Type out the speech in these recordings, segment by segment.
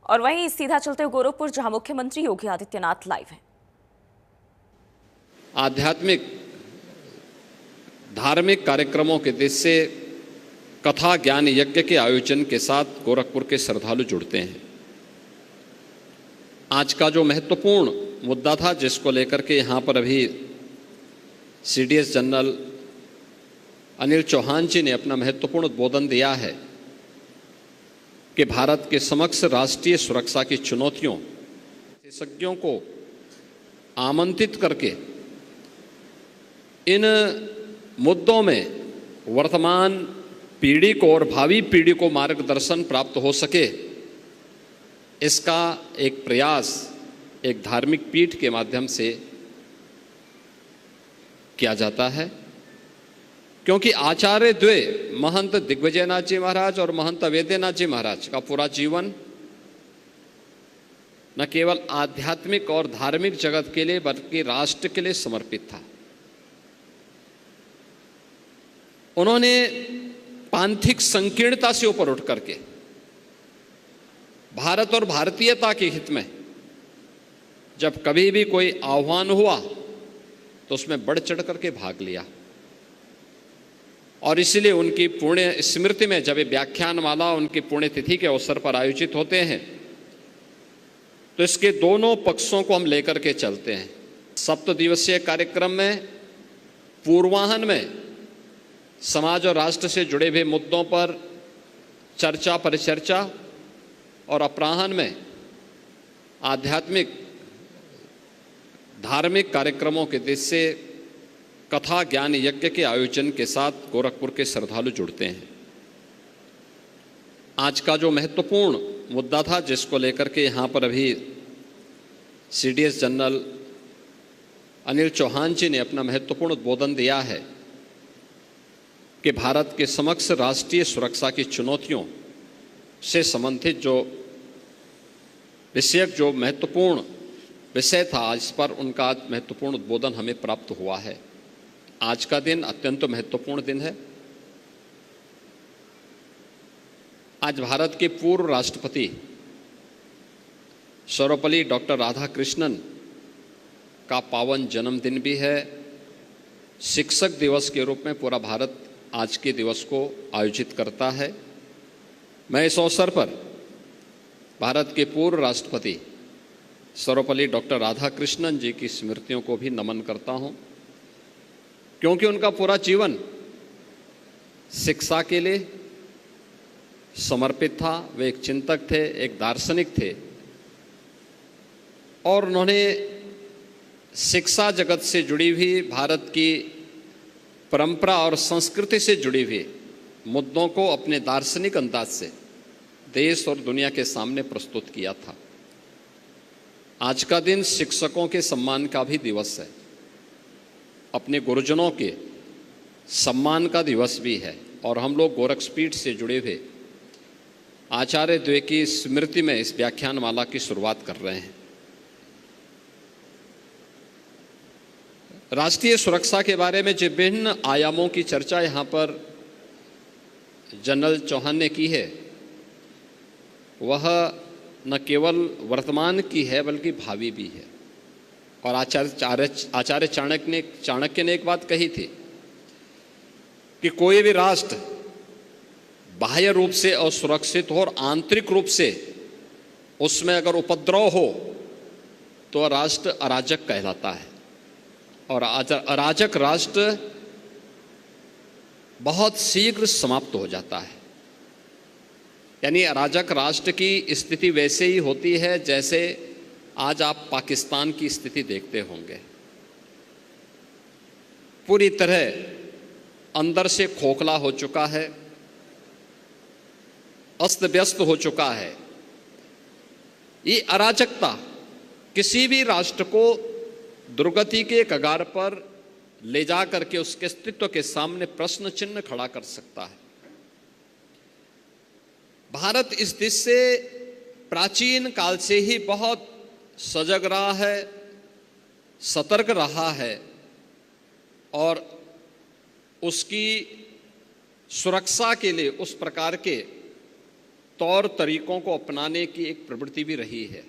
और वहीं सीधा चलते हुए गोरखपुर, जहां मुख्यमंत्री योगी आदित्यनाथ लाइव हैं। आध्यात्मिक धार्मिक कार्यक्रमों के उद्देश्य से कथा ज्ञान यज्ञ के आयोजन के साथ गोरखपुर के श्रद्धालु जुड़ते हैं। आज का जो महत्वपूर्ण मुद्दा था, जिसको लेकर के यहाँ पर अभी सीडीएस जनरल अनिल चौहान जी ने अपना महत्वपूर्ण उद्बोधन दिया है कि भारत के समक्ष राष्ट्रीय सुरक्षा की चुनौतियों, विशेषज्ञों को आमंत्रित करके इन मुद्दों में वर्तमान पीढ़ी को और भावी पीढ़ी को मार्गदर्शन प्राप्त हो सके, इसका एक प्रयास एक धार्मिक पीठ के माध्यम से किया जाता है। क्योंकि आचार्य द्वय महंत दिग्विजयनाथ जी महाराज और महंत अवैधनाथ जी महाराज का पूरा जीवन न केवल आध्यात्मिक और धार्मिक जगत के लिए बल्कि राष्ट्र के लिए समर्पित था। उन्होंने पांथिक संकीर्णता से ऊपर उठ करके भारत और भारतीयता के हित में जब कभी भी कोई आह्वान हुआ तो उसमें बढ़ चढ़ करके भाग लिया। और इसलिए उनकी पुण्य स्मृति में जब व्याख्यानमाला उनकी पुण्यतिथि के अवसर पर आयोजित होते हैं तो इसके दोनों पक्षों को हम लेकर के चलते हैं। 7 दिवसीय कार्यक्रम में पूर्वाह्न में समाज और राष्ट्र से जुड़े हुए मुद्दों पर चर्चा परिचर्चा और अपराह्न में आध्यात्मिक धार्मिक कार्यक्रमों के उद्देश्य से कथा ज्ञान यज्ञ के आयोजन के साथ गोरखपुर के श्रद्धालु जुड़ते हैं। आज का जो महत्वपूर्ण मुद्दा था, जिसको लेकर के यहाँ पर अभी सीडीएस जनरल अनिल चौहान जी ने अपना महत्वपूर्ण उद्बोधन दिया है कि भारत के समक्ष राष्ट्रीय सुरक्षा की चुनौतियों से संबंधित जो विषयक जो महत्वपूर्ण विषय था, इस पर उनका महत्वपूर्ण उद्बोधन हमें प्राप्त हुआ है। आज का दिन अत्यंत महत्वपूर्ण दिन है। आज भारत के पूर्व राष्ट्रपति सर्वपल्ली डॉक्टर राधाकृष्णन का पावन जन्मदिन भी है। शिक्षक दिवस के रूप में पूरा भारत आज के दिवस को आयोजित करता है। मैं इस अवसर पर भारत के पूर्व राष्ट्रपति सर्वपल्ली डॉक्टर राधाकृष्णन जी की स्मृतियों को भी नमन करता हूं, क्योंकि उनका पूरा जीवन शिक्षा के लिए समर्पित था। वे एक चिंतक थे, एक दार्शनिक थे और उन्होंने शिक्षा जगत से जुड़ी हुई भारत की परंपरा और संस्कृति से जुड़ी हुई मुद्दों को अपने दार्शनिक अंदाज से देश और दुनिया के सामने प्रस्तुत किया था। आज का दिन शिक्षकों के सम्मान का भी दिवस है, अपने गुरुजनों के सम्मान का दिवस भी है। और हम लोग गोरखपीठ से जुड़े हुए आचार्य द्वय की स्मृति में इस व्याख्यानमाला की शुरुआत कर रहे हैं। राष्ट्रीय सुरक्षा के बारे में जो विभिन्न आयामों की चर्चा यहाँ पर जनरल चौहान ने की है, वह न केवल वर्तमान की है बल्कि भावी भी है। और आचार्य चाणक्य ने एक बात कही थी कि कोई भी राष्ट्र बाह्य रूप से असुरक्षित हो और आंतरिक रूप से उसमें अगर उपद्रव हो तो राष्ट्र अराजक कहलाता है। और अराजक राष्ट्र बहुत शीघ्र समाप्त हो जाता है। यानी अराजक राष्ट्र की स्थिति वैसे ही होती है जैसे आज आप पाकिस्तान की स्थिति देखते होंगे। पूरी तरह अंदर से खोखला हो चुका है, अस्त व्यस्त हो चुका है। ये अराजकता किसी भी राष्ट्र को दुर्गति के कगार पर ले जा करके उसके अस्तित्व के सामने प्रश्न चिन्ह खड़ा कर सकता है। भारत इस दिश से प्राचीन काल से ही बहुत सजग रहा है, सतर्क रहा है और उसकी सुरक्षा के लिए उस प्रकार के तौर तरीकों को अपनाने की एक प्रवृत्ति भी रही है।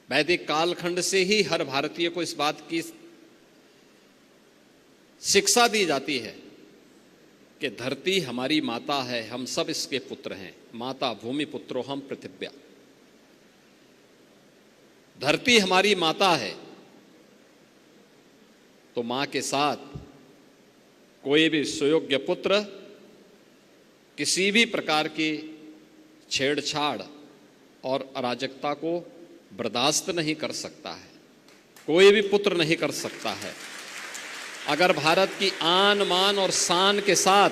वैदिक कालखंड से ही हर भारतीय को इस बात की शिक्षा दी जाती है कि धरती हमारी माता है, हम सब इसके पुत्र हैं। माता भूमि पुत्रो हम पृथिव्या। धरती हमारी माता है, तो मां के साथ कोई भी सुयोग्य पुत्र किसी भी प्रकार की छेड़छाड़ और अराजकता को बर्दाश्त नहीं कर सकता है। कोई भी पुत्र नहीं कर सकता है। अगर भारत की आन मान और शान के साथ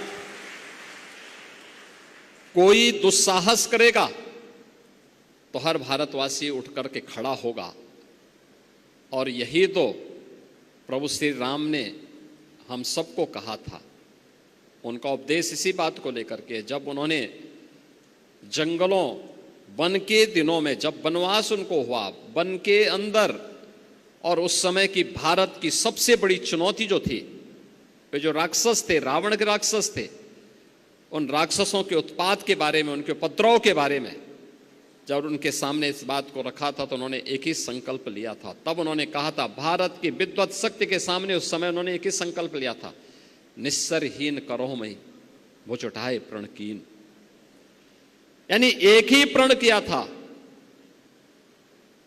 कोई दुस्साहस करेगा तो हर भारतवासी उठ करके खड़ा होगा। और यही तो प्रभु श्री राम ने हम सबको कहा था। उनका उपदेश इसी बात को लेकर के, जब उन्होंने जंगलों वन के दिनों में, जब वनवास उनको हुआ वन के अंदर, और उस समय की भारत की सबसे बड़ी चुनौती जो थी, वे जो राक्षस थे, रावण के राक्षस थे, उन राक्षसों के उत्पात के बारे में, उनके उपद्रव के बारे में जब उनके सामने इस बात को रखा था तो उन्होंने एक ही संकल्प लिया था। तब उन्होंने कहा था, भारत की विद्वत शक्ति के सामने उस समय उन्होंने एक ही संकल्प लिया था, निस्सरहीन करो मई मुझ उठाए प्रण कीन। यानी एक ही प्रण किया था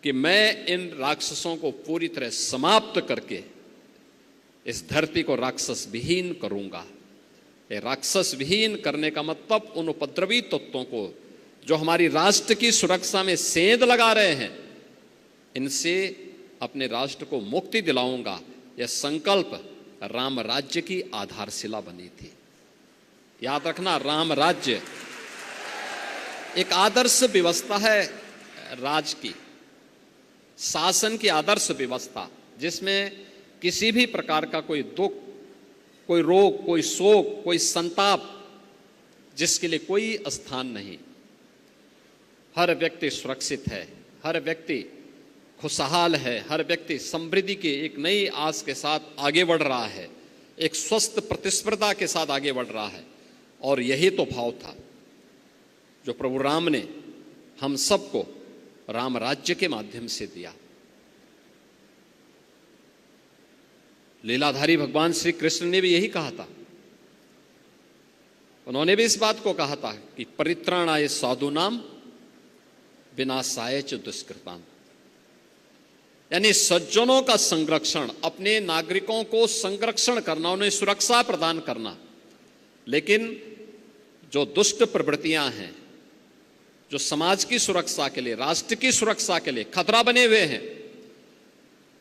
कि मैं इन राक्षसों को पूरी तरह समाप्त करके इस धरती को राक्षस विहीन करूंगा। ये राक्षस विहीन करने का मतलब उन उपद्रवी तत्वों को जो हमारी राष्ट्र की सुरक्षा में सेंध लगा रहे हैं, इनसे अपने राष्ट्र को मुक्ति दिलाऊंगा। यह संकल्प राम राज्य की आधारशिला बनी थी। याद रखना, राम राज्य एक आदर्श व्यवस्था है, राज की, शासन की आदर्श व्यवस्था, जिसमें किसी भी प्रकार का कोई दुख, कोई रोग, कोई शोक, कोई संताप, जिसके लिए कोई स्थान नहीं। हर व्यक्ति सुरक्षित है, हर व्यक्ति खुशहाल है, हर व्यक्ति समृद्धि के एक नई आस के साथ आगे बढ़ रहा है, एक स्वस्थ प्रतिस्पर्धा के साथ आगे बढ़ रहा है। और यही तो भाव था जो प्रभु राम ने हम सबको राम राज्य के माध्यम से दिया। लीलाधारी भगवान श्री कृष्ण ने भी यही कहा था। उन्होंने भी इस बात को कहा था कि परित्राणाय साधूनाम विनाशाय च दुष्कृताम। यानी सज्जनों का संरक्षण, अपने नागरिकों को संरक्षण करना, उन्हें सुरक्षा प्रदान करना। लेकिन जो दुष्ट प्रवृत्तियां हैं, जो समाज की सुरक्षा के लिए, राष्ट्र की सुरक्षा के लिए खतरा बने हुए हैं,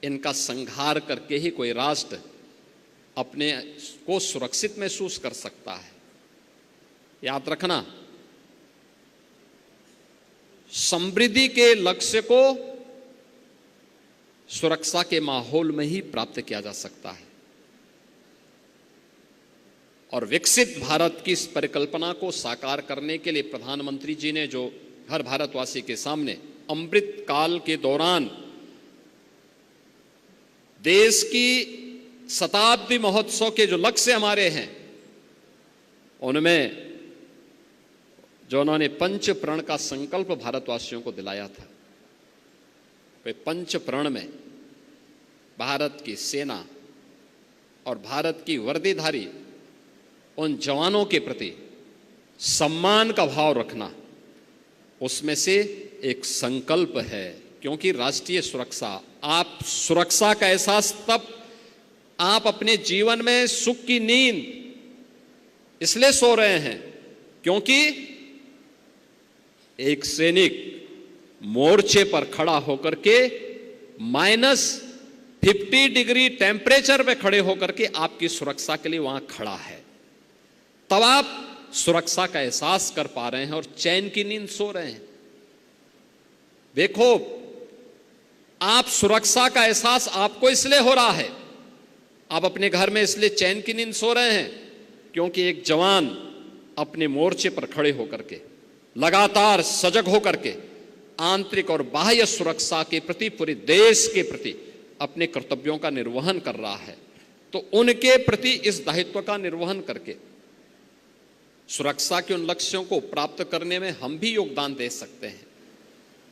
इनका संहार करके ही कोई राष्ट्र अपने को सुरक्षित महसूस कर सकता है। याद रखना, समृद्धि के लक्ष्य को सुरक्षा के माहौल में ही प्राप्त किया जा सकता है। और विकसित भारत की इस परिकल्पना को साकार करने के लिए प्रधानमंत्री जी ने जो हर भारतवासी के सामने अमृत काल के दौरान देश की शताब्दी महोत्सव के जो लक्ष्य हमारे हैं, उनमें जो उन्होंने पंच प्रण का संकल्प भारतवासियों को दिलाया था, वे पंच प्रण में भारत की सेना और भारत की वर्दीधारी उन जवानों के प्रति सम्मान का भाव रखना, उसमें से एक संकल्प है। क्योंकि राष्ट्रीय सुरक्षा, आप सुरक्षा का एहसास तब आप अपने जीवन में सुख की नींद इसलिए सो रहे हैं क्योंकि एक सैनिक मोर्चे पर खड़ा होकर के -50 डिग्री टेम्परेचर पे खड़े होकर के आपकी सुरक्षा के लिए वहां खड़ा है। तब आप सुरक्षा का एहसास कर पा रहे हैं और चैन की नींद सो रहे हैं। देखो, आप सुरक्षा का एहसास आपको इसलिए हो रहा है, आप अपने घर में इसलिए चैन की नींद सो रहे हैं क्योंकि एक जवान अपने मोर्चे पर खड़े होकर के लगातार सजग होकर के आंतरिक और बाह्य सुरक्षा के प्रति, पूरे देश के प्रति अपने कर्तव्यों का निर्वहन कर रहा है। तो उनके प्रति इस दायित्व का निर्वहन करके सुरक्षा के उन लक्ष्यों को प्राप्त करने में हम भी योगदान दे सकते हैं।